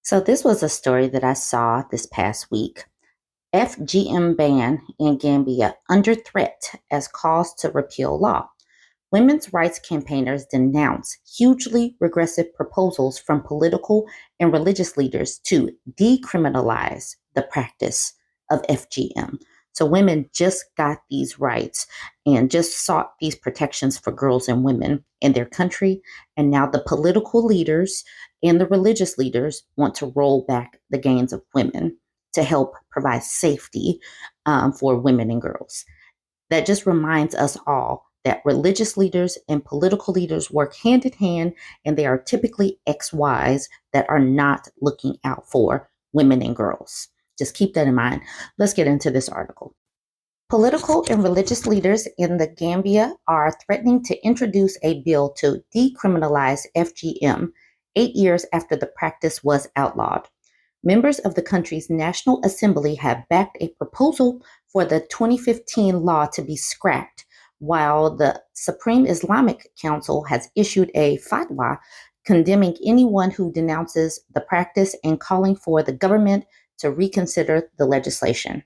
So this was a story that I saw this past week. FGM ban in Gambia under threat as calls to repeal law. Women's rights campaigners denounce hugely regressive proposals from political and religious leaders to decriminalize the practice of FGM. So women just got these rights and just sought these protections for girls and women in their country. And now the political leaders and the religious leaders want to roll back the gains of women to help provide safety for women and girls. That just reminds us all that religious leaders and political leaders work hand in hand, and they are typically ex-wives that are not looking out for women and girls. Just keep that in mind. Let's get into this article. Political and religious leaders in the Gambia are threatening to introduce a bill to decriminalize FGM 8 years after the practice was outlawed. Members of the country's National Assembly have backed a proposal for the 2015 law to be scrapped, while the Supreme Islamic Council has issued a fatwa condemning anyone who denounces the practice and calling for the government to reconsider the legislation.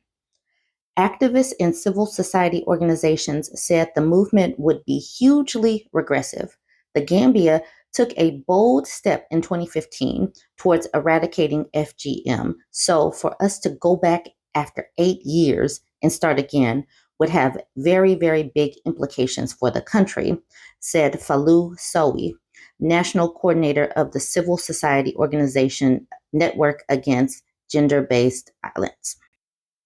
Activists and civil society organizations said the movement would be hugely regressive. The Gambia took a bold step in 2015 towards eradicating FGM. So for us to go back after 8 years and start again would have very, very big implications for the country, said Falu Sowi, national coordinator of the civil society organization Network Against Gender-Based Violence.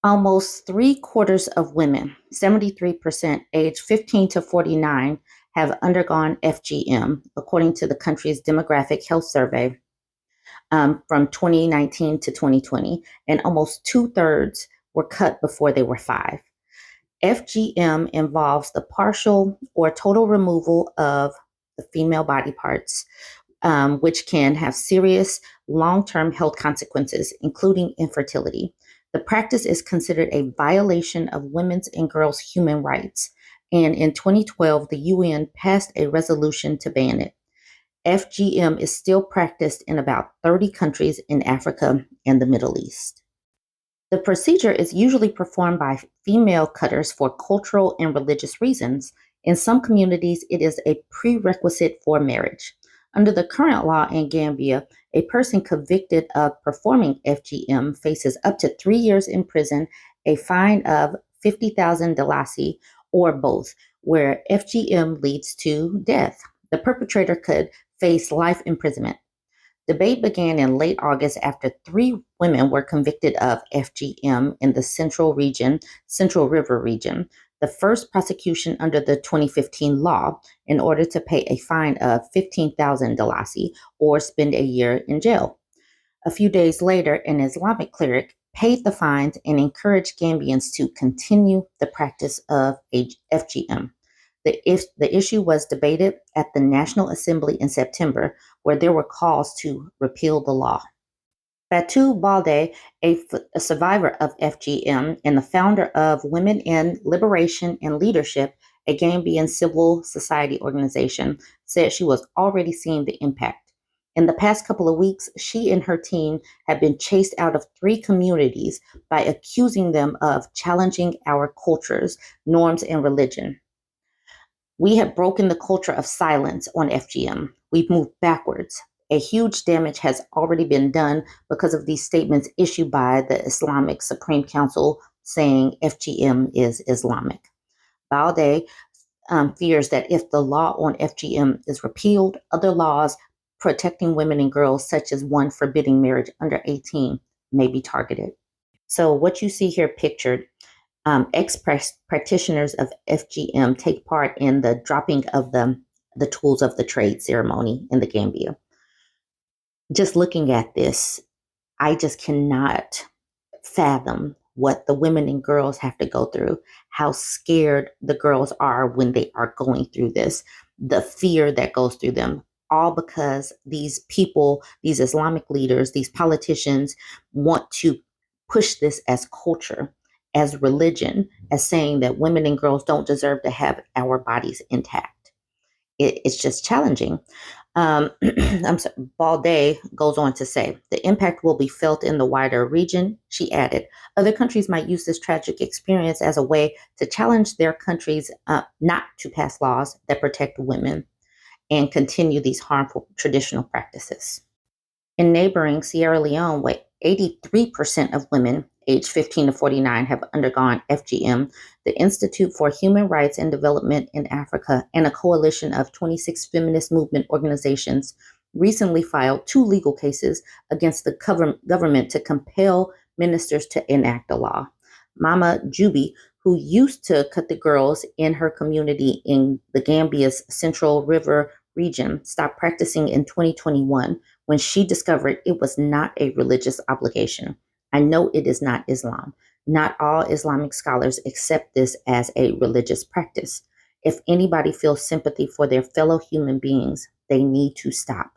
Almost three-quarters of women, 73%, aged 15 to 49, have undergone FGM, according to the country's demographic health survey from 2019 to 2020, and almost two-thirds were cut before they were 5. FGM involves the partial or total removal of the female body parts, which can have serious long-term health consequences, including infertility. The practice is considered a violation of women's and girls' human rights, and in 2012, the UN passed a resolution to ban it. FGM is still practiced in about 30 countries in Africa and the Middle East. The procedure is usually performed by female cutters for cultural and religious reasons. In some communities, it is a prerequisite for marriage. Under the current law in Gambia, a person convicted of performing FGM faces up to 3 years in prison, a fine of 50,000 dalasi, or both, where FGM leads to death. The perpetrator could face life imprisonment. Debate began in late August after 3 women were convicted of FGM in the Central River region, the first prosecution under the 2015 law, in order to pay a fine of 15,000 dalasi or spend a year in jail. A few days later, an Islamic cleric paid the fines and encouraged Gambians to continue the practice of FGM. The issue was debated at the National Assembly in September, where there were calls to repeal the law. Fatou Balde, a survivor of FGM and the founder of Women in Liberation and Leadership, a Gambian civil society organization, said she was already seeing the impact. In the past couple of weeks, she and her team have been chased out of 3 communities by accusing them of challenging our cultures, norms, and religion. We have broken the culture of silence on FGM. We've moved backwards. A huge damage has already been done because of these statements issued by the Islamic Supreme Council saying FGM is Islamic. Balde fears that if the law on FGM is repealed, other laws protecting women and girls, such as one forbidding marriage under 18, may be targeted. So what you see here pictured, ex-practitioners of FGM take part in the dropping of the tools of the trade ceremony in the Gambia. Just looking at this, I just cannot fathom what the women and girls have to go through, how scared the girls are when they are going through this, the fear that goes through them, all because these people, these Islamic leaders, these politicians want to push this as culture, as religion, as saying that women and girls don't deserve to have our bodies intact. It's just challenging. Balde goes on to say, the impact will be felt in the wider region. She added, other countries might use this tragic experience as a way to challenge their countries not to pass laws that protect women and continue these harmful traditional practices. In neighboring Sierra Leone, where 83% of women aged 15 to 49 have undergone FGM, the Institute for Human Rights and Development in Africa and a coalition of 26 feminist movement organizations recently filed two legal cases against the government to compel ministers to enact a law. Mama Juby, who used to cut the girls in her community in the Gambia's Central River region, stopped practicing in 2021 when she discovered it was not a religious obligation. I know it is not Islam. Not all Islamic scholars accept this as a religious practice. If anybody feels sympathy for their fellow human beings, they need to stop.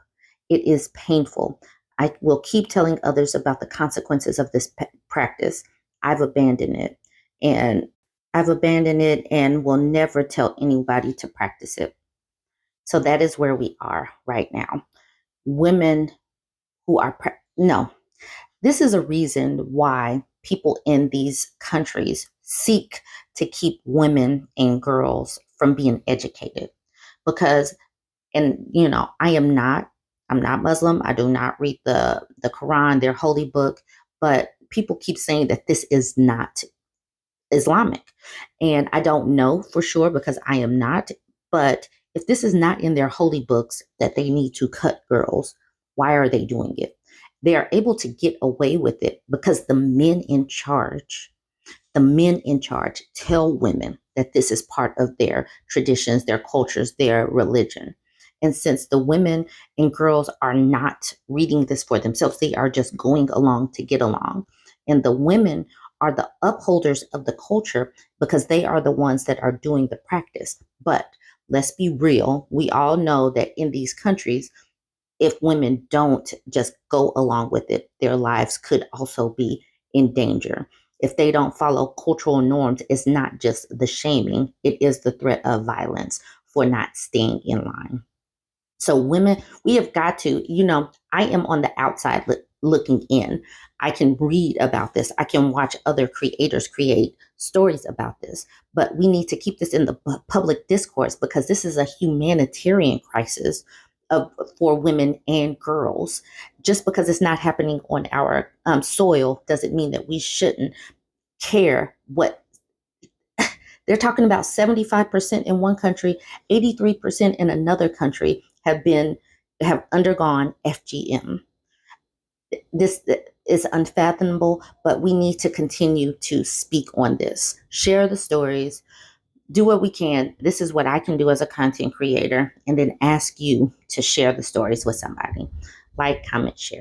It is painful. I will keep telling others about the consequences of this practice. I've abandoned it. And I've abandoned it and will never tell anybody to practice it. So that is where we are right now. Women who are, no, this is a reason why people in these countries seek to keep women and girls from being educated. Because, and I'm not Muslim. I do not read the Quran, their holy book, but people keep saying that this is not Islamic. And I don't know for sure because I am not. But if this is not in their holy books that they need to cut girls, why are they doing it? They are able to get away with it because the men in charge tell women that this is part of their traditions, their cultures, their religion. And since the women and girls are not reading this for themselves, they are just going along to get along. And the women are the upholders of the culture because they are the ones that are doing the practice. But let's be real. We all know that in these countries, if women don't just go along with it, their lives could also be in danger. If they don't follow cultural norms, it's not just the shaming, it is the threat of violence for not staying in line. So, women, we have got to, I am on the outside looking in. I can read about this. I can watch other creators create stories about this. But we need to keep this in the public discourse because this is a humanitarian crisis for women and girls. Just because it's not happening on our soil doesn't mean that we shouldn't care what they're talking about. 75% in one country, 83% in another country have undergone FGM. This is unfathomable, but we need to continue to speak on this. Share the stories, do what we can. This is what I can do as a content creator, and then ask you to share the stories with somebody. Like, comment, share.